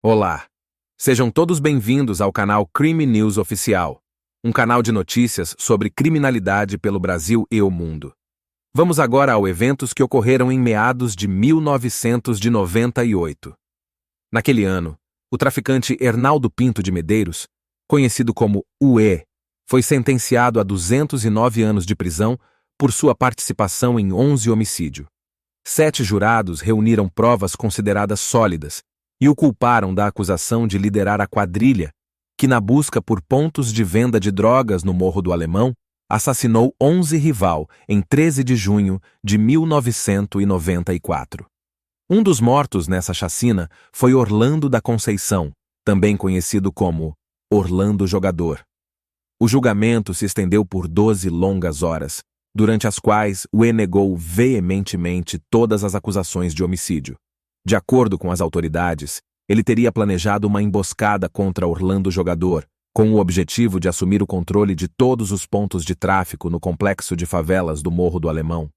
Olá! Sejam todos bem-vindos ao canal Crime News Oficial, um canal de notícias sobre criminalidade pelo Brasil e o mundo. Vamos agora aos eventos que ocorreram em meados de 1998. Naquele ano, o traficante Hernaldo Pinto de Medeiros, conhecido como UE, foi sentenciado a 209 anos de prisão por sua participação em 11 homicídios. 7 jurados reuniram provas consideradas sólidas e o culparam da acusação de liderar a quadrilha que, na busca por pontos de venda de drogas no Morro do Alemão, assassinou 11 rival em 13 de junho de 1994. Um dos mortos nessa chacina foi Orlando da Conceição, também conhecido como Orlando Jogador. O julgamento se estendeu por 12 longas horas, durante as quais UE negou veementemente todas as acusações de homicídio. De acordo com as autoridades, ele teria planejado uma emboscada contra Orlando Jogador, com o objetivo de assumir o controle de todos os pontos de tráfico no complexo de favelas do Morro do Alemão.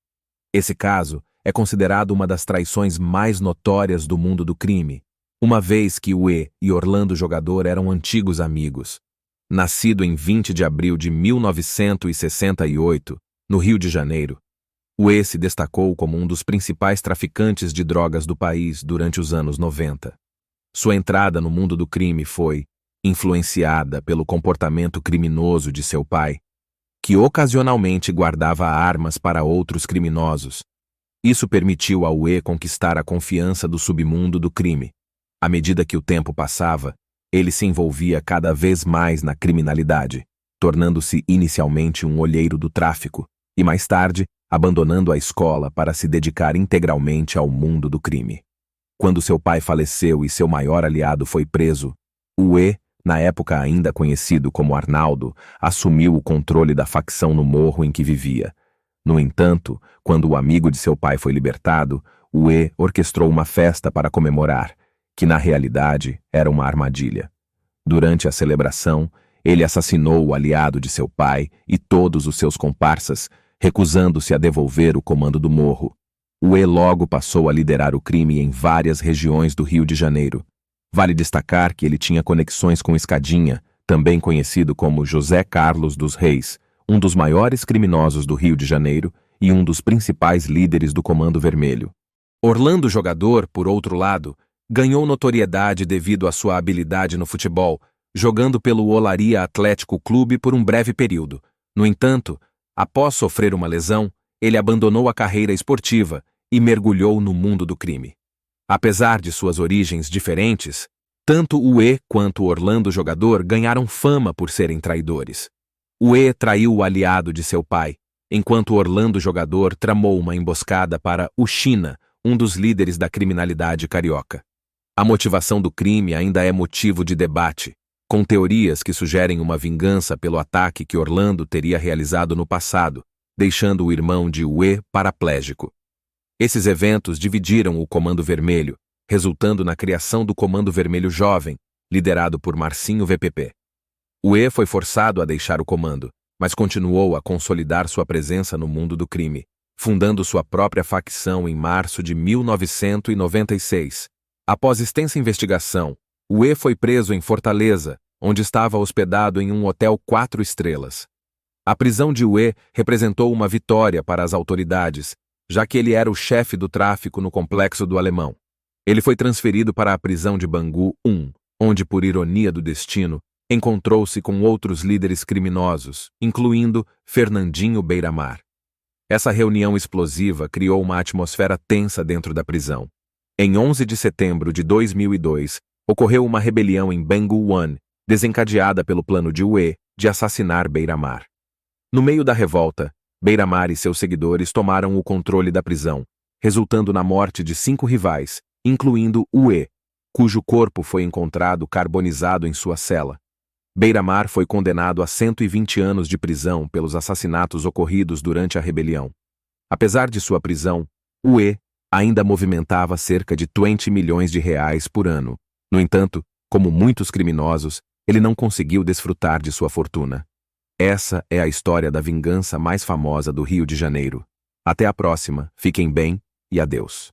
Esse caso é considerado uma das traições mais notórias do mundo do crime, uma vez que UE e Orlando Jogador eram antigos amigos. Nascido em 20 de abril de 1968, no Rio de Janeiro, UE se destacou como um dos principais traficantes de drogas do país durante os anos 90. Sua entrada no mundo do crime foi influenciada pelo comportamento criminoso de seu pai, que ocasionalmente guardava armas para outros criminosos. Isso permitiu ao UE conquistar a confiança do submundo do crime. À medida que o tempo passava, ele se envolvia cada vez mais na criminalidade, tornando-se inicialmente um olheiro do tráfico e, mais tarde, abandonando a escola para se dedicar integralmente ao mundo do crime. Quando seu pai faleceu e seu maior aliado foi preso, UE, na época ainda conhecido como Arnaldo, assumiu o controle da facção no morro em que vivia. No entanto, quando o amigo de seu pai foi libertado, UE orquestrou uma festa para comemorar, que na realidade era uma armadilha. Durante a celebração, ele assassinou o aliado de seu pai e todos os seus comparsas, recusando-se a devolver o comando do morro. UE logo passou a liderar o crime em várias regiões do Rio de Janeiro. Vale destacar que ele tinha conexões com Escadinha, também conhecido como José Carlos dos Reis, um dos maiores criminosos do Rio de Janeiro e um dos principais líderes do Comando Vermelho. Orlando Jogador, por outro lado, ganhou notoriedade devido à sua habilidade no futebol, jogando pelo Olaria Atlético Clube por um breve período. No entanto, após sofrer uma lesão, ele abandonou a carreira esportiva e mergulhou no mundo do crime. Apesar de suas origens diferentes, tanto UE quanto Orlando Jogador ganharam fama por serem traidores. UE traiu o aliado de seu pai, enquanto Orlando Jogador tramou uma emboscada para o China, um dos líderes da criminalidade carioca. A motivação do crime ainda é motivo de debate, com teorias que sugerem uma vingança pelo ataque que Orlando teria realizado no passado, deixando o irmão de UE paraplégico. Esses eventos dividiram o Comando Vermelho, resultando na criação do Comando Vermelho Jovem, liderado por Marcinho VPP. UE foi forçado a deixar o comando, mas continuou a consolidar sua presença no mundo do crime, fundando sua própria facção em março de 1996. Após extensa investigação, UE foi preso em Fortaleza, onde estava hospedado em um hotel 4 estrelas. A prisão de UE representou uma vitória para as autoridades, já que ele era o chefe do tráfico no complexo do Alemão. Ele foi transferido para a prisão de Bangu 1, onde, por ironia do destino, encontrou-se com outros líderes criminosos, incluindo Fernandinho Beiramar. Essa reunião explosiva criou uma atmosfera tensa dentro da prisão. Em 11 de setembro de 2002, ocorreu uma rebelião em Bangu 1, desencadeada pelo plano de UE de assassinar Beiramar. No meio da revolta, Beiramar e seus seguidores tomaram o controle da prisão, resultando na morte de 5 rivais, incluindo UE, cujo corpo foi encontrado carbonizado em sua cela. Beiramar foi condenado a 120 anos de prisão pelos assassinatos ocorridos durante a rebelião. Apesar de sua prisão, UE ainda movimentava cerca de 20 milhões de reais por ano. No entanto, como muitos criminosos, ele não conseguiu desfrutar de sua fortuna. Essa é a história da vingança mais famosa do Rio de Janeiro. Até a próxima, fiquem bem e adeus.